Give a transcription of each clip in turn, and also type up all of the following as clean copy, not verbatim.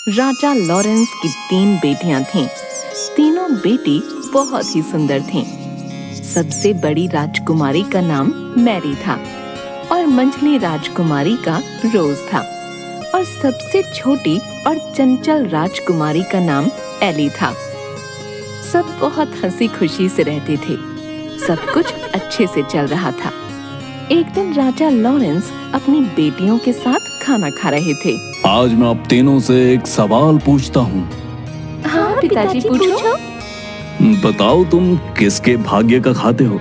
राजा Lawrence की 3 बेटियां थीं। तीनों बेटी बहुत ही सुंदर थीं। सबसे बड़ी राजकुमारी का नाम मैरी था और मंझली राजकुमारी का रोज था और सबसे छोटी और चंचल राजकुमारी का नाम एली था। सब बहुत हंसी खुशी से रहते थे। सब कुछ अच्छे से चल रहा था। एक दिन राजा लॉरेंस अपनी बेटियों के साथ खाना खा रहे थे। आज मैं आप तीनों से एक सवाल पूछता हूँ। हाँ पिताजी पूछो। बताओ तुम किसके भाग्य का खाते हो?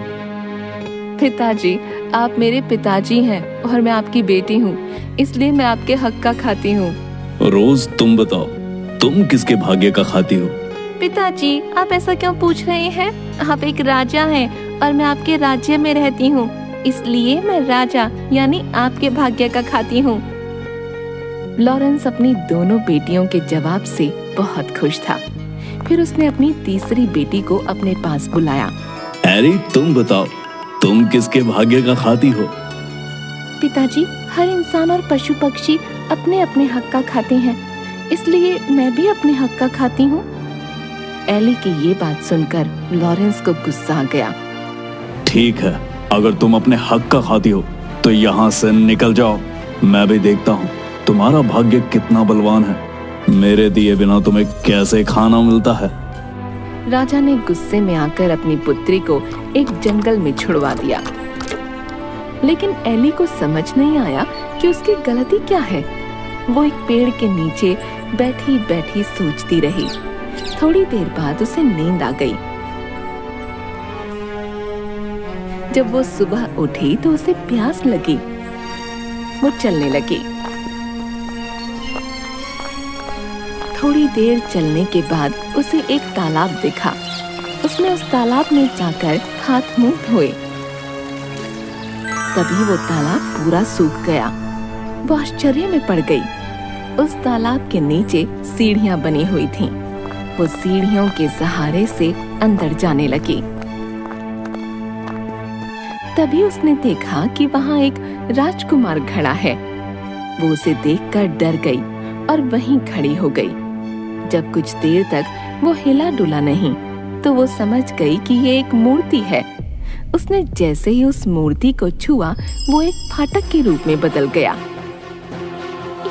पिताजी, आप मेरे पिताजी हैं और मैं आपकी बेटी हूँ, इसलिए मैं आपके हक का खाती हूँ। रोज तुम बताओ, तुम किसके भाग्य का खाती हो? पिताजी, आप ऐसा क्यों पूछ रहे हैं? आप एक राजा हैं और मैं आपके राज्य में रहती हूँ, इसलिए मैं राजा यानी आपके भाग्य का खाती हूँ। लॉरेंस अपनी दोनों बेटियों के जवाब से बहुत खुश था। फिर उसने अपनी तीसरी बेटी को अपने पास बुलाया। एरी, तुम बताओ, तुम किसके भाग्य का खाती हो? पिताजी, हर इंसान और पशु पक्षी अपने अपने हक का खाते हैं, इसलिए मैं भी अपने हक का खाती हूँ। एली की ये बात सुनकर लॉरेंस को गुस्सा आ गया। ठीक है, अगर तुम अपने हक का खाती हो तो यहाँ से निकल जाओ। मैं भी देखता हूँ तुम्हारा भाग्य कितना बलवान है। मेरे दिए बिना तुम्हें कैसे खाना मिलता है। राजा ने गुस्से में आकर अपनी पुत्री को एक जंगल में छुड़वा दिया। लेकिन एली को समझ नहीं आया कि उसकी गलती क्या है। वो एक पेड़ के नीचे बैठी बैठी सोचती रही। थोड़ी देर बाद उसे नींद आ गई। जब वो सुबह उठी तो उसे प्यास लगी। वो चलने लगी। थोड़ी देर चलने के बाद उसे एक तालाब दिखा। उसने उस तालाब में जाकर हाथ मुंह धोए। तभी वो तालाब पूरा सूख गया। वो आश्चर्य में पड़ गई। उस तालाब के नीचे सीढ़ियां बनी हुई थीं। वो सीढ़ियों के सहारे से अंदर जाने लगी। तभी उसने देखा कि वहां एक राजकुमार खड़ा है। वो उसे देखकर डर गई और वहीं खड़ी हो गई। जब कुछ देर तक वो हिला डुला नहीं तो वो समझ गई कि ये एक मूर्ति है। उसने जैसे ही उस मूर्ति को छुआ वो एक फाटक के रूप में बदल गया।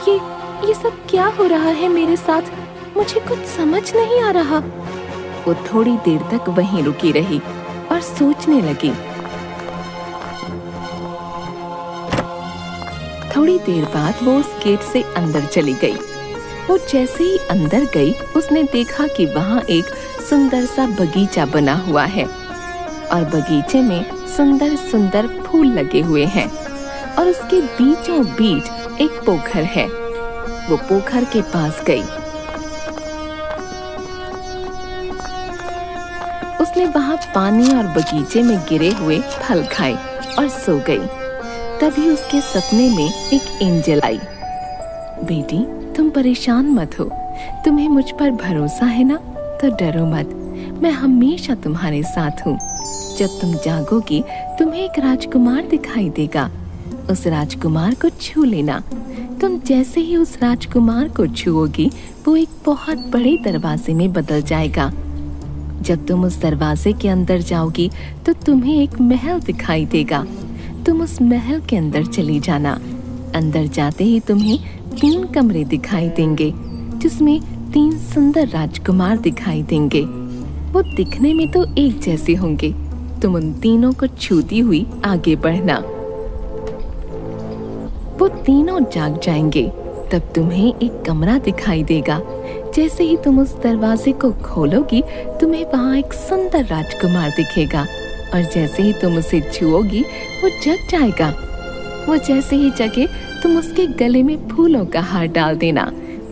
ये सब क्या हो रहा है मेरे साथ? मुझे कुछ समझ नहीं आ रहा। वो थोड़ी देर तक वहीं रुकी रही और सोचने लगी। थोड़ी देर बाद वो उस गेट से अंदर चली गई। वो जैसे ही अंदर गई उसने देखा कि वहाँ एक सुंदर सा बगीचा बना हुआ है और बगीचे में सुंदर सुंदर फूल लगे हुए हैं और उसके बीचों बीच एक पोखर है। वो पोखर के पास गई। उसने वहाँ पानी और बगीचे में गिरे हुए फल खाए और सो गई। तभी उसके सपने में एक एंजल आई। बेटी, तुम परेशान मत हो। तुम्हें मुझ पर भरोसा है ना? तो डरो मत, मैं हमेशा तुम्हारे साथ हूँ। जब तुम जागोगी तुम्हें एक राजकुमार दिखाई देगा। उस राजकुमार को छू लेना। तुम जैसे ही उस राजकुमार को छुओगी वो एक बहुत बड़े दरवाजे में बदल जाएगा। जब तुम उस दरवाजे के अंदर जाओगी तो तुम्हें एक महल दिखाई देगा। तुम उस महल के अंदर चली जाना। अंदर जाते ही तुम्हें 3 कमरे दिखाई देंगे जिसमें 3 सुंदर राजकुमार दिखाई देंगे। वो दिखने में तो एक जैसे होंगे। तुम उन तीनों को छूती हुई आगे बढ़ना। वो तीनों जाग जाएंगे। तब तुम्हें एक कमरा दिखाई देगा। जैसे ही तुम उस दरवाजे को खोलोगी तुम्हें वहाँ एक सुंदर राजकुमार दिखेगा और जैसे ही तुम उसे छुओगी वो जग जाएगा। वो जैसे ही जगे तुम उसके गले में फूलों का हार डाल देना।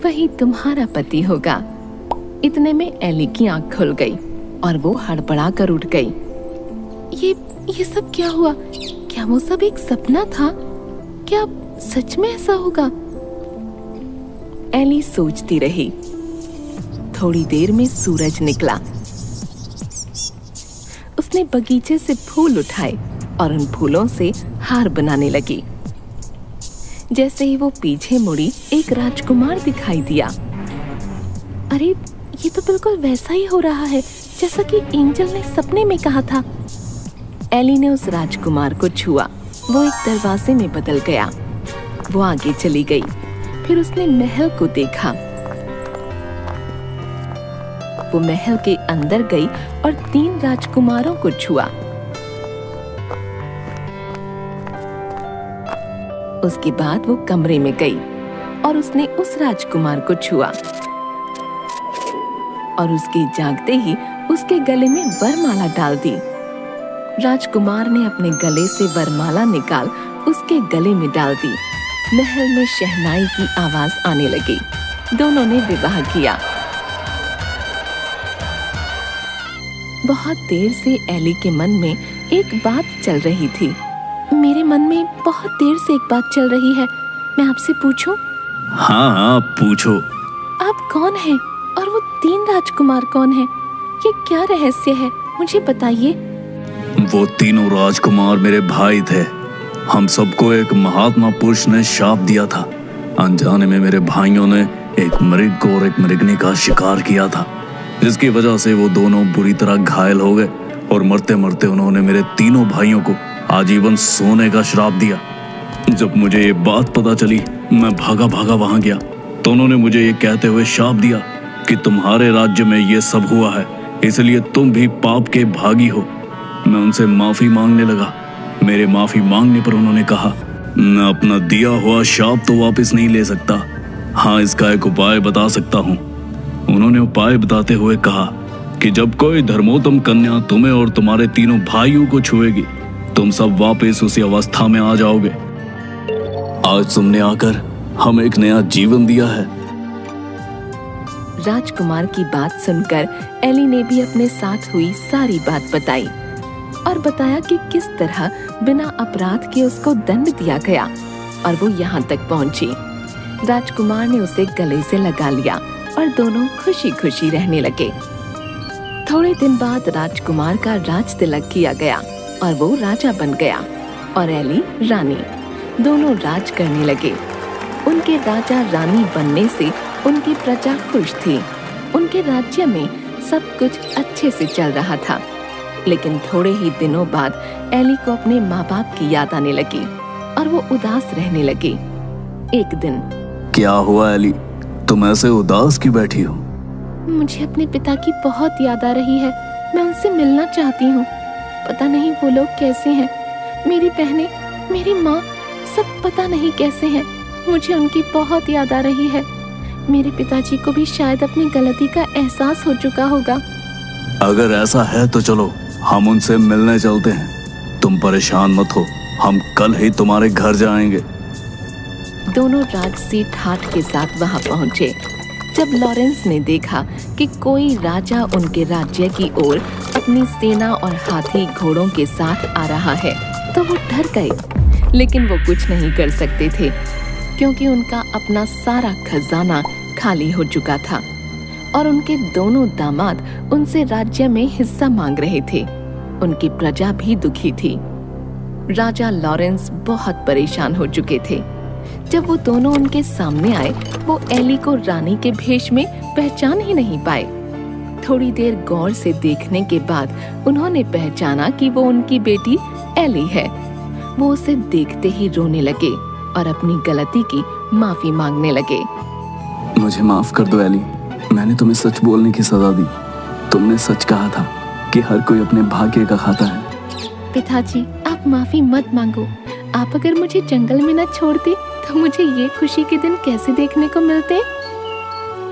वही तुम्हारा पति होगा। इतने में एली की आंख खुल गई और वो हड़बड़ा कर उठ गई। ये सब क्या हुआ? क्या वो सब एक सपना था? क्या सच में ऐसा होगा? एली सोचती रही। थोड़ी देर में सूरज निकला। उसने बगीचे से फूल उठाए और उन फूलों से हार बनाने लगी। जैसे ही वो पीछे मुड़ी एक राजकुमार दिखाई दिया। अरे ये तो बिल्कुल वैसा ही हो रहा है जैसा कि एंजल ने सपने में कहा था। एली ने उस राजकुमार को छुआ। वो एक दरवाजे में बदल गया। वो आगे चली गई। फिर उसने महल को देखा। वो महल के अंदर गई और 3 राजकुमारों को छुआ। उसके बाद वो कमरे में गई और उसने उस राजकुमार को छुआ और उसके जागते ही उसके गले में वरमाला डाल दी। राजकुमार ने अपने गले से वरमाला निकाल उसके गले में डाल दी। महल में शहनाई की आवाज आने लगी। दोनों ने विवाह किया। बहुत देर से एली के मन में एक बात चल रही थी। मेरे मन में बहुत देर से एक बात चल रही है, मैं आपसे पूछूं? हाँ पूछो। आप कौन हैं और वो 3 राजकुमार कौन हैं? ये क्या रहस्य है, मुझे बताइए। वो तीनों राजकुमार मेरे भाई थे। हम सबको एक महात्मा पुरुष ने शाप दिया था। अनजाने में मेरे भाइयों ने एक मृग और एक मृगनी का शिकार किया था, जिसकी वजह से वो दोनों बुरी तरह घायल हो गए और मरते मरते उन्होंने मेरे तीनों भाइयों को आजीवन सोने का श्राप दिया। जब मुझे ये बात पता चली, मैं भागा भागा वहां गया तो उन्होंने मुझे ये कहते हुए शाप दिया कि तुम्हारे राज्य में ये सब हुआ है, इसलिए तुम भी पाप के भागी हो। मैं उनसे माफी मांगने लगा। मेरे माफी मांगने पर उन्होंने कहा, मैं अपना दिया हुआ शाप तो वापस नहीं ले सकता, हाँ इसका एक उपाय बता सकता हूँ। उन्होंने उपाय बताते हुए कहा कि जब कोई धर्मोत्तम कन्या तुम्हें और तुम्हारे तीनों भाइयों को छुएगी, तुम सब वापस उसी अवस्था में आ जाओगे। आज तुमने आकर हमें एक नया जीवन दिया है। राजकुमार की बात सुनकर एली ने भी अपने साथ हुई सारी बात बताई और बताया कि किस तरह बिना अपराध के उसको दंड दिया गया और वो यहाँ तक पहुँची। राजकुमार ने उसे गले से लगा लिया और दोनों खुशी खुशी रहने लगे। थोड़े दिन बाद राजकुमार का राज तिलक किया गया और वो राजा बन गया और एली रानी। दोनों राज करने लगे। उनके राजा रानी बनने से उनकी प्रजा खुश थी। उनके राज्य में सब कुछ अच्छे से चल रहा था। लेकिन थोड़े ही दिनों बाद एली को अपने माँ बाप की याद आने लगी और वो उदास रहने लगी। एक दिन, क्या हुआ एली, तुम ऐसे उदास क्यों बैठी हो? मुझे अपने पिता की बहुत याद आ रही है। मैं उनसे मिलना चाहती हूँ। पता नहीं वो लोग कैसे हैं। मेरी बहनें, मेरी माँ, सब पता नहीं कैसे हैं। मुझे उनकी बहुत याद आ रही है। मेरे पिताजी को भी शायद अपनी गलती का एहसास हो चुका होगा। अगर ऐसा है तो चलो हम उनसे मिलने चलते हैं। तुम परेशान मत हो, हम कल ही तुम्हारे घर जाएंगे। दोनों राजसी ठाठ के साथ वहां पहुंचे। जब लॉरेंस ने देखा कि कोई राजा उनके राज्य की ओर अपनी सेना और हाथी घोड़ों के साथ आ रहा है तो वो डर गए। लेकिन वो कुछ नहीं कर सकते थे क्योंकि उनका अपना सारा खजाना खाली हो चुका था और उनके दोनों दामाद उनसे राज्य में हिस्सा मांग रहे थे। उनकी प्रजा भी दुखी थी। राजा लॉरेंस बहुत परेशान हो चुके थे। जब वो दोनों उनके सामने आए, वो एली को रानी के भेष में पहचान ही नहीं पाए। थोड़ी देर गौर से देखने के बाद उन्होंने पहचाना कि वो उनकी बेटी एली है। वो उसे देखते ही रोने लगे और अपनी गलती की माफी मांगने लगे। मुझे माफ कर दो एली, मैंने तुम्हें सच बोलने की सजा दी। तुमने सच कहा था कि हर कोई अपने भाग्य का खाता है। पिताजी, आप माफी मत मांगो। आप अगर मुझे जंगल में न छोड़ते तो मुझे ये खुशी के दिन कैसे देखने को मिलते।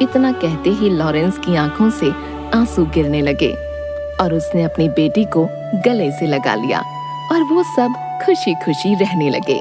इतना कहते ही लॉरेंस की आंखों से आंसू गिरने लगे और उसने अपनी बेटी को गले से लगा लिया और वो सब खुशी खुशी रहने लगे।